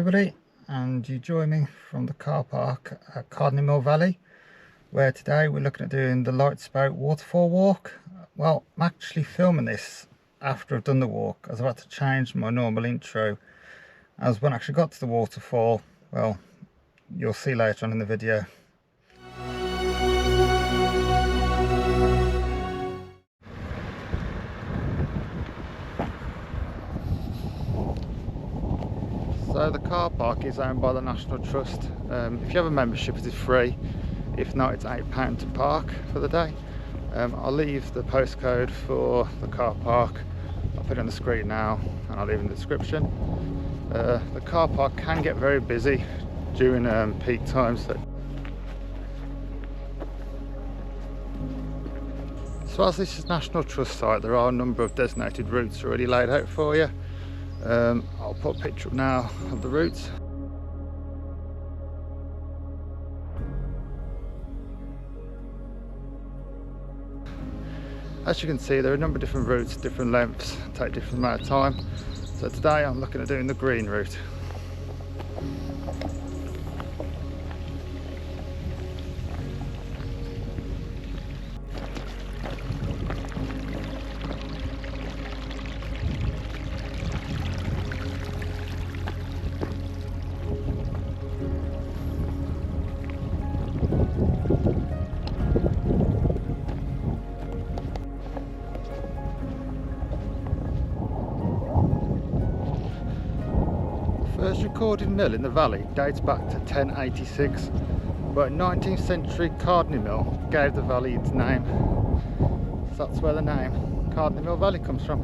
everybody, and you join me from the car park at Cardinal Valley, where today we're looking at doing the Lightspout Waterfall walk. Well, I'm actually filming this after I've done the walk, as I've had to change my normal intro, as when I actually got to the waterfall, well, you'll see later on in the video. So the car park is owned by the National Trust. If you have a membership, it is free. If not, it's £8 to park for the day. I'll leave the postcode for the car park. I'll put it on the screen now and I'll leave it in the description. The car park can get very busy during peak times. So as this is National Trust site, there are a number of designated routes already laid out for you. I'll put a picture up now of the routes. As you can see, there are a number of different routes, different lengths, take different amount of time. So today I'm looking at doing the green route. First recorded mill in the valley dates back to 1086, but 19th century Cardinal Mill gave the valley its name. So that's where the name Cardinal Mill Valley comes from.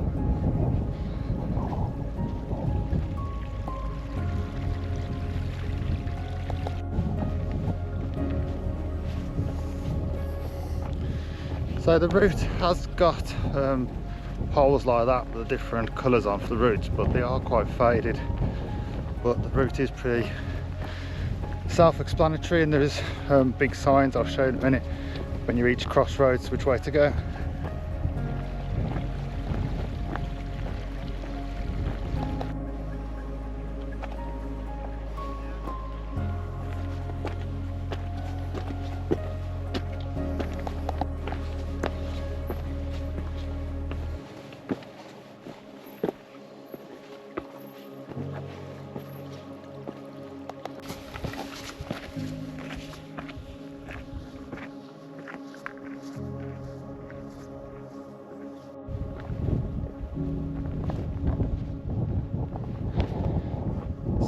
So the route has got poles like that with the different colours on for the routes, but they are quite faded. But the route is pretty self-explanatory, and there is big signs I'll show you in a minute when you reach crossroads which way to go.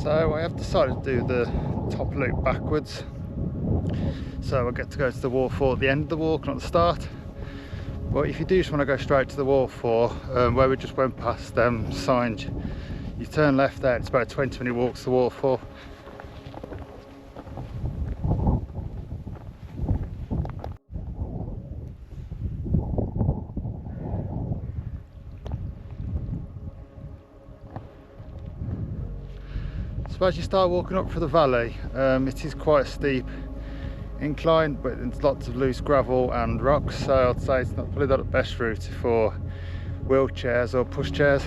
So I have decided to do the top loop backwards, so I get to go to the waterfall at the end of the walk, not the start. But if you do just want to go straight to the waterfall, where we just went past signs, you turn left there. It's about a 20-minute walk to the waterfall. So as you start walking up through the valley, it is quite a steep incline, but there's lots of loose gravel and rocks, so I'd say it's probably not the best route for wheelchairs or pushchairs.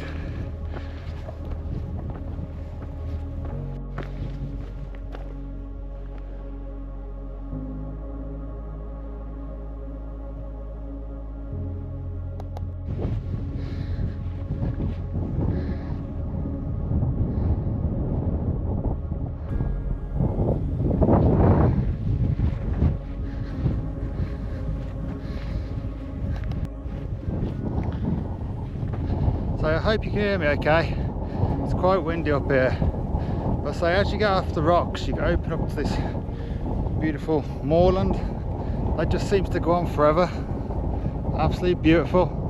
So I hope you can hear me okay. It's quite windy up here. But say as you get off the rocks, you open up to this beautiful moorland that just seems to go on forever. Absolutely beautiful.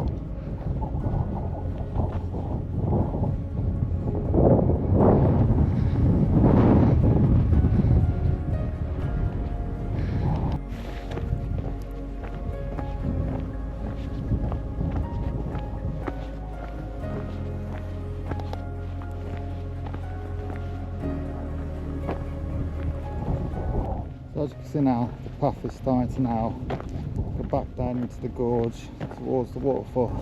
So as you can see now, the path is starting to now go back down into the gorge towards the waterfall.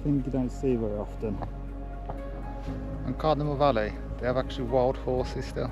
thing you don't see very often. And Cardinal Valley, they have actually wild horses still.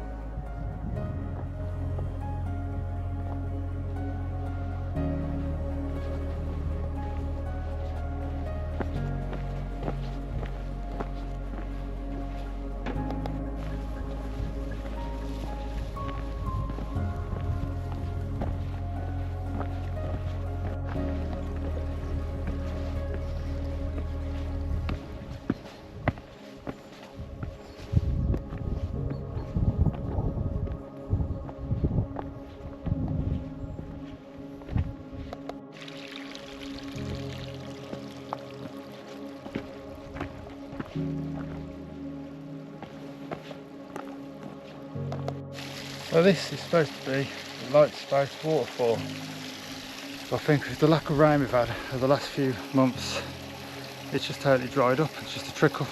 So this is supposed to be the Lightspout Waterfall. But I think with the lack of rain we've had over the last few months, it's just totally dried up. It's just a trickle.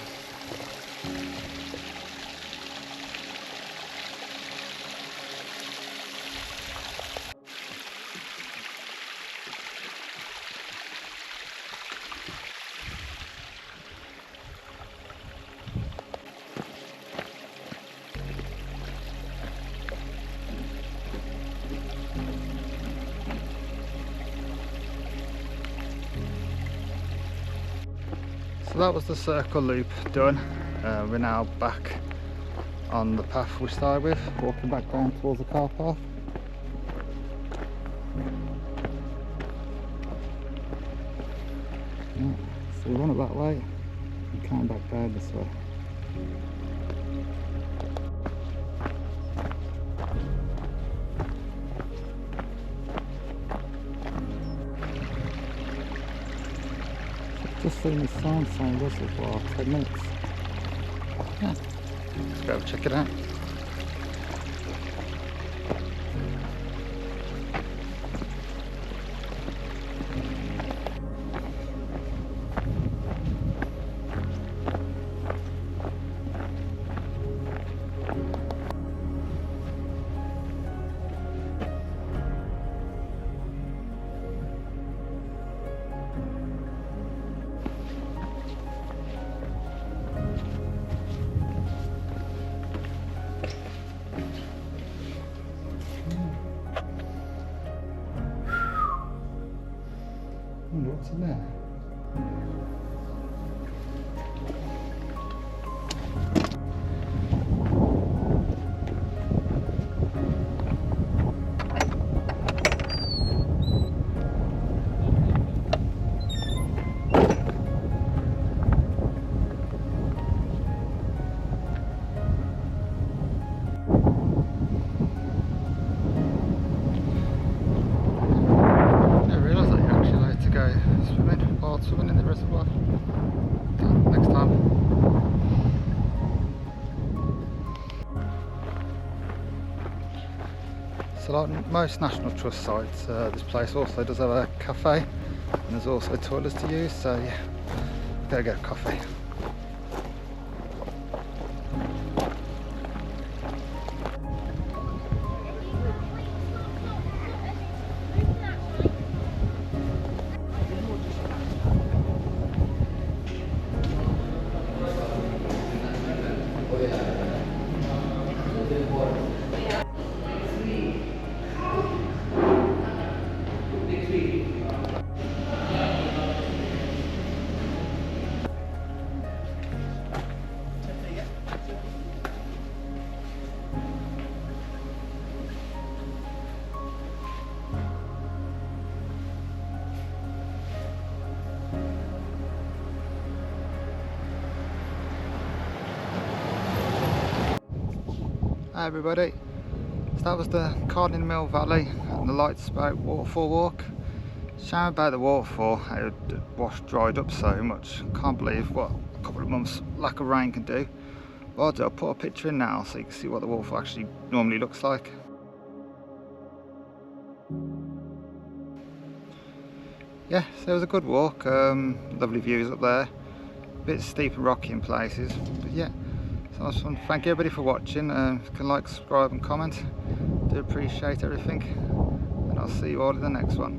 So that was the circle loop done. We're now back on the path we started with, walking back down towards the car park. Yeah, so we went up that way and came back down this way. Just seen the sign saying reservoir 10 minutes. Yeah, let's go check it out. What's in there? Swimming in the reservoir next time. So like most National Trust sites, this place also does have a cafe and there's also toilets to use, so yeah, gotta get a coffee. Hi everybody, so that was the Cardinal Valley and the Lightspout Waterfall walk. Shame about the waterfall, it washed dried up so much. Can't believe what a couple of months lack of rain can do. But I'll put a picture in now so you can see what the waterfall actually normally looks like. Yeah, so it was a good walk, lovely views up there, a bit steep and rocky in places, but yeah. So thank you everybody for watching. If you can like, subscribe and comment, do appreciate everything, and I'll see you all in the next one.